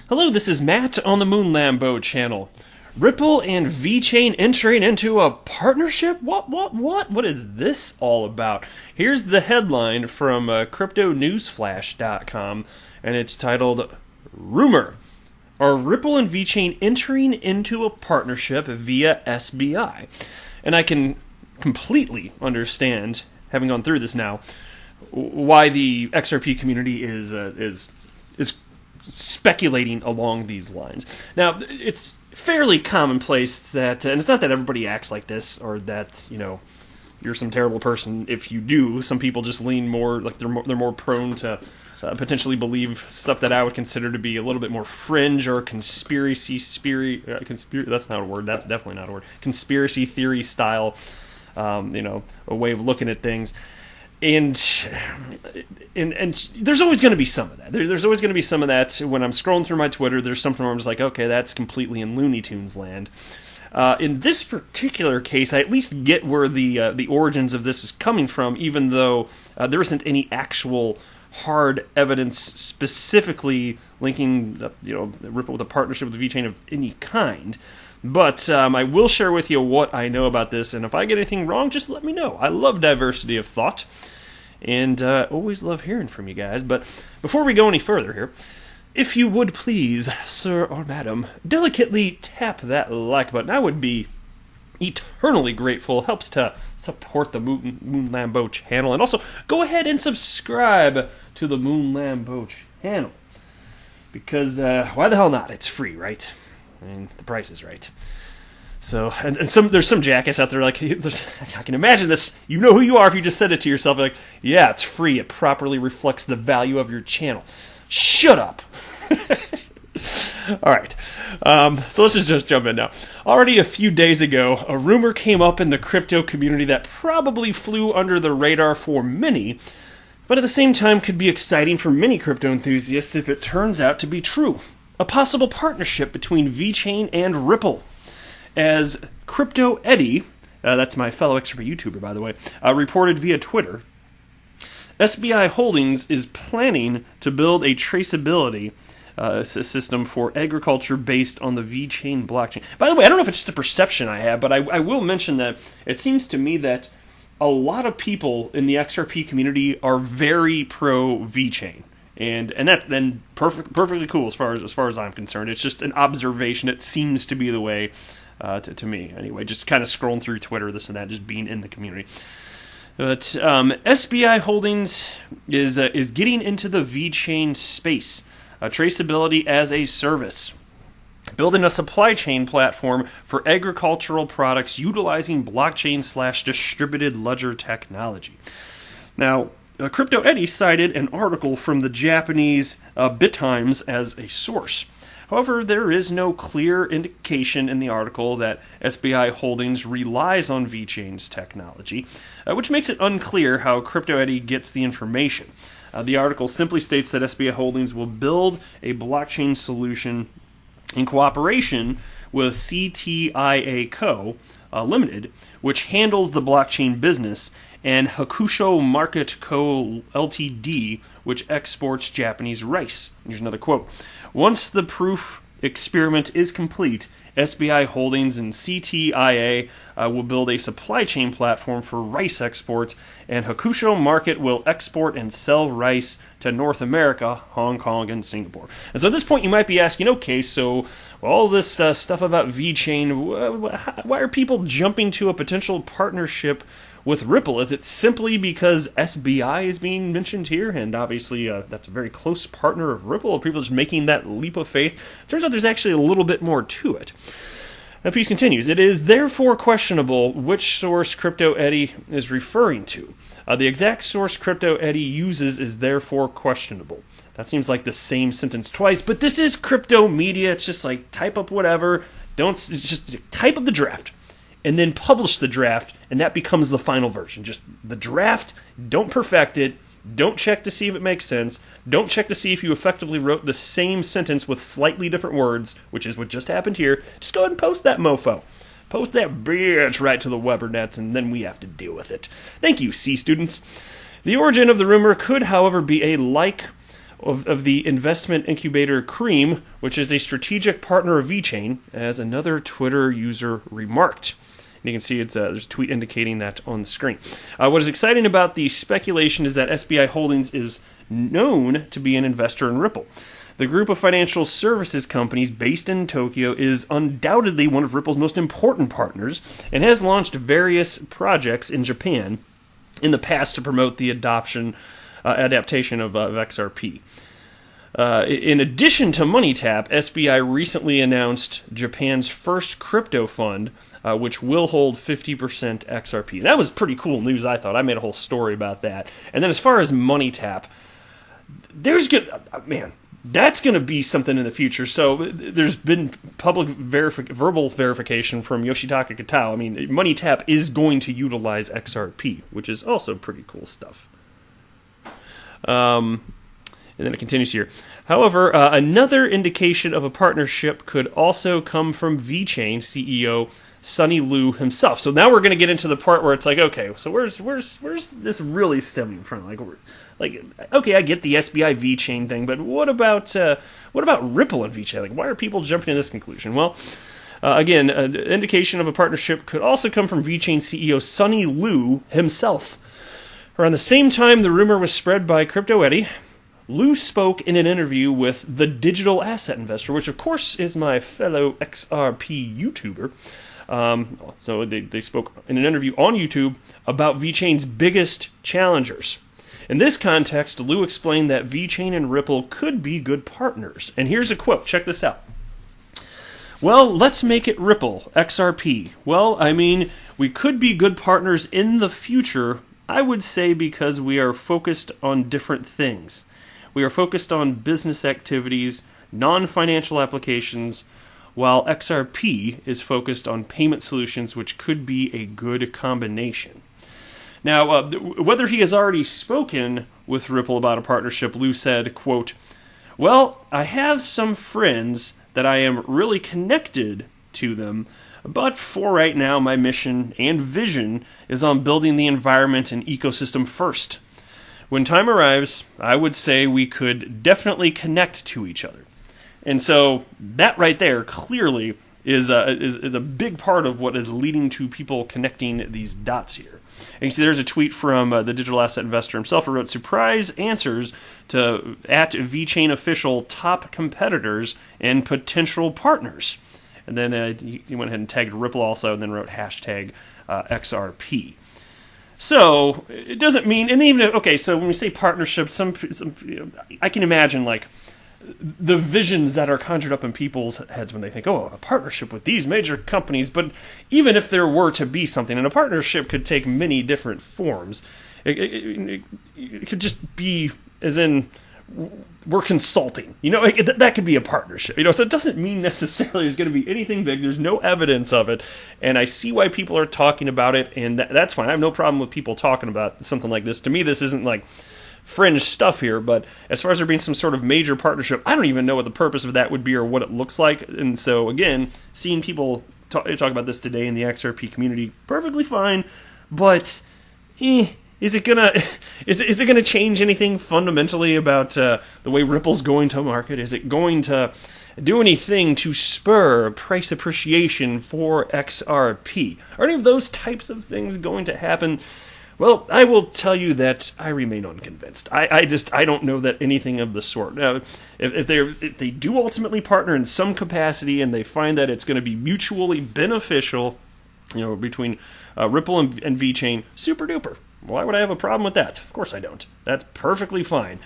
Hello, this is Matt on the Moon Lambo channel. Ripple and VeChain entering into a partnership? What is this all about? Here's the headline from CryptoNewsFlash.com, and it's titled, Rumor. Are Ripple and VeChain entering into a partnership via SBI? And I can completely understand, having gone through this now, why the XRP community is speculating along these lines. Now, it's fairly commonplace that, and it's not that everybody acts like this, or that, you're some terrible person if you do. Some people just lean more, like they're more prone to potentially believe stuff that I would consider to be a little bit more fringe or conspiracy that's not a word, that's definitely not a word, conspiracy theory style, a way of looking at things. And there's always going to be some of that. There's always going to be some of that. When I'm scrolling through my Twitter, there's something where I'm just like, okay, that's completely in Looney Tunes land. In this particular case, I at least get where the origins of this is coming from, even though there isn't any actual hard evidence specifically linking Ripple with a partnership with VeChain of any kind. But I will share with you what I know about this, and if I get anything wrong, just let me know. I love diversity of thought, and always love hearing from you guys. But before we go any further here, if you would please, sir or madam, delicately tap that like button. I would be eternally grateful. It helps to support the Moon Lambo channel, and also go ahead and subscribe to the Moon Lambo channel, because why the hell not? It's free, right? I mean, the price is right. So, and there's some jackass out there like, I can imagine this. You know who you are if you just said it to yourself. Like, yeah, it's free. It properly reflects the value of your channel. Shut up. All right. So let's just jump in now. Already a few days ago, a rumor came up in the crypto community that probably flew under the radar for many, but at the same time could be exciting for many crypto enthusiasts if it turns out to be true. A possible partnership between VeChain and Ripple. As Crypto Eddie, that's my fellow XRP YouTuber, by the way, reported via Twitter, SBI Holdings is planning to build a traceability system for agriculture based on the VeChain blockchain. By the way, I don't know if it's just a perception I have, but I will mention that it seems to me that a lot of people in the XRP community are very pro VeChain. And that's then perfectly cool as far as I'm concerned. It's just an observation. It seems to be the way to me anyway. Just kind of scrolling through Twitter, this and that, just being in the community. But SBI Holdings is getting into the VeChain space, traceability as a service, building a supply chain platform for agricultural products utilizing blockchain/distributed ledger technology. Now, Crypto Eddie cited an article from the Japanese BitTimes as a source. However, there is no clear indication in the article that SBI Holdings relies on VeChain's technology, which makes it unclear how Crypto Eddie gets the information. The article simply states that SBI Holdings will build a blockchain solution in cooperation with CTIA Co. Limited, which handles the blockchain business, and Hakusho Market Co. Ltd., which exports Japanese rice. Here's another quote. Once the proof experiment is complete, SBI Holdings and CTIA will build a supply chain platform for rice exports, and Hakusho Market will export and sell rice to North America, Hong Kong, and Singapore. And so at this point you might be asking, okay, so all this stuff about VeChain, why are people jumping to a potential partnership with Ripple? Is it simply because SBI is being mentioned here, and obviously that's a very close partner of Ripple? Are people just making that leap of faith? Turns out there's actually a little bit more to it. The piece continues. It is therefore questionable which source Crypto Eddie is referring to. The exact source Crypto Eddie uses is therefore questionable. That seems like the same sentence twice, but this is crypto media. It's just like type up whatever. Just type up the draft and then publish the draft, and that becomes the final version. Just the draft, don't perfect it, don't check to see if it makes sense, don't check to see if you effectively wrote the same sentence with slightly different words, which is what just happened here. Just go ahead and post that mofo. Post that bitch right to the Webernets, and then we have to deal with it. Thank you, C students. The origin of the rumor could, however, be a like of the investment incubator Cream, which is a strategic partner of VeChain, as another Twitter user remarked. And you can see there's a tweet indicating that on the screen. What is exciting about the speculation is that SBI Holdings is known to be an investor in Ripple. The group of financial services companies based in Tokyo is undoubtedly one of Ripple's most important partners and has launched various projects in Japan in the past to promote the adaptation of XRP. In addition to MoneyTap, SBI recently announced Japan's first crypto fund, which will hold 50% XRP. That was pretty cool news, I thought. I made a whole story about that. And then as far as MoneyTap, that's going to be something in the future. So there's been public verbal verification from Yoshitaka Kitao. I mean, MoneyTap is going to utilize XRP, which is also pretty cool stuff. And then it continues here. However, another indication of a partnership could also come from VeChain CEO Sunny Liu himself. So now we're going to get into the part where it's like, okay, so where's this really stemming from? Okay, I get the SBI VeChain thing, but what about Ripple and VeChain? Like, why are people jumping to this conclusion? Well, again, an indication of a partnership could also come from VeChain CEO Sunny Liu himself. Around the same time the rumor was spread by Crypto Eddie, Liu spoke in an interview with The Digital Asset Investor, which of course is my fellow XRP YouTuber. So they spoke in an interview on YouTube about VeChain's biggest challengers. In this context, Liu explained that VeChain and Ripple could be good partners. And here's a quote. Check this out. Well, let's make it Ripple, XRP. Well, I mean, we could be good partners in the future, I would say, because we are focused on different things. We are focused on business activities, non-financial applications, while XRP is focused on payment solutions, which could be a good combination. Now, whether he has already spoken with Ripple about a partnership, Liu said, quote, well, I have some friends that I am really connected to them, but for right now, my mission and vision is on building the environment and ecosystem first. When time arrives, I would say we could definitely connect to each other. And so that right there clearly is a big part of what is leading to people connecting these dots here. And you see there's a tweet from the digital asset investor himself who wrote, surprise answers to at VeChain official top competitors and potential partners. And then he went ahead and tagged Ripple also and then wrote hashtag XRP. So it doesn't mean, and even okay. So when we say partnership, some I can imagine like the visions that are conjured up in people's heads when they think, oh, a partnership with these major companies. But even if there were to be something, and a partnership could take many different forms, it could just be as in we're consulting. That could be a partnership. So it doesn't mean necessarily there's going to be anything big. There's no evidence of it, and I see why people are talking about it, and that's fine. I have no problem with people talking about something like this. To me, this isn't like fringe stuff here, but as far as there being some sort of major partnership, I don't even know what the purpose of that would be or what it looks like. And so, again, seeing people talk about this today in the XRP community, perfectly fine, but is it gonna change anything fundamentally about the way Ripple's going to market? Is it going to do anything to spur price appreciation for XRP? Are any of those types of things going to happen? Well, I will tell you that I remain unconvinced. I don't know that anything of the sort. Now, if they do ultimately partner in some capacity and they find that it's going to be mutually beneficial, between Ripple and VeChain, super duper. Why would I have a problem with that? Of course I don't. That's perfectly fine.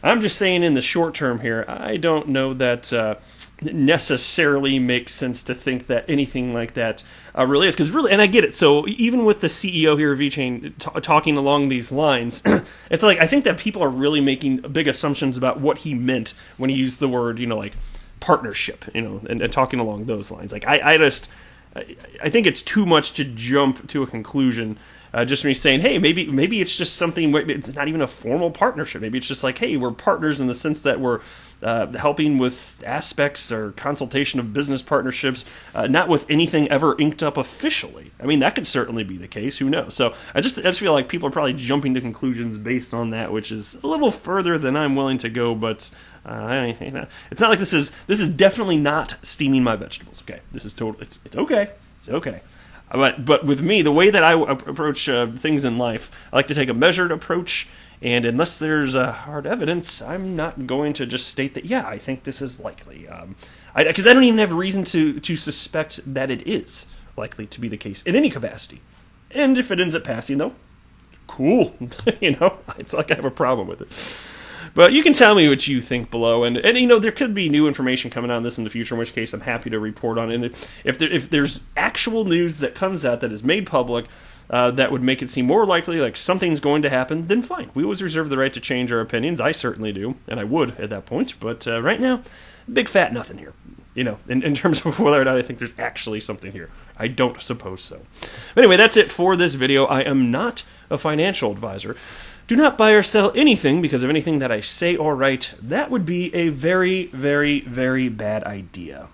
I'm just saying in the short term here, I don't know that it necessarily makes sense to think that anything like that really is. Because really, and I get it. So even with the CEO here of VeChain talking along these lines, it's like I think that people are really making big assumptions about what he meant when he used the word, like partnership, and talking along those lines. Like I think it's too much to jump to a conclusion just me saying, hey, maybe it's just something, it's not even a formal partnership. Maybe it's just like, hey, we're partners in the sense that we're helping with aspects or consultation of business partnerships, not with anything ever inked up officially. I mean, that could certainly be the case. Who knows? So I just feel like people are probably jumping to conclusions based on that, which is a little further than I'm willing to go. But it's not like this is definitely not steaming my vegetables. Okay, this is totally it's okay. It's okay. But with me, the way that I approach things in life, I like to take a measured approach. And unless there's hard evidence, I'm not going to just state that, yeah, I think this is likely. Because I don't even have reason to suspect that it is likely to be the case in any capacity. And if it ends up passing, though, cool. It's like I have a problem with it. But you can tell me what you think below. And there could be new information coming out on this in the future, in which case I'm happy to report on it. If there's actual news that comes out that is made public, that would make it seem more likely like something's going to happen, then fine. We always reserve the right to change our opinions. I certainly do, and I would at that point. But right now, big fat nothing here. In terms of whether or not I think there's actually something here. I don't suppose so. Anyway, that's it for this video. I am not a financial advisor. Do not buy or sell anything because of anything that I say or write. That would be a very, very, very bad idea.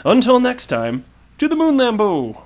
Until next time, to the moon, Lambo!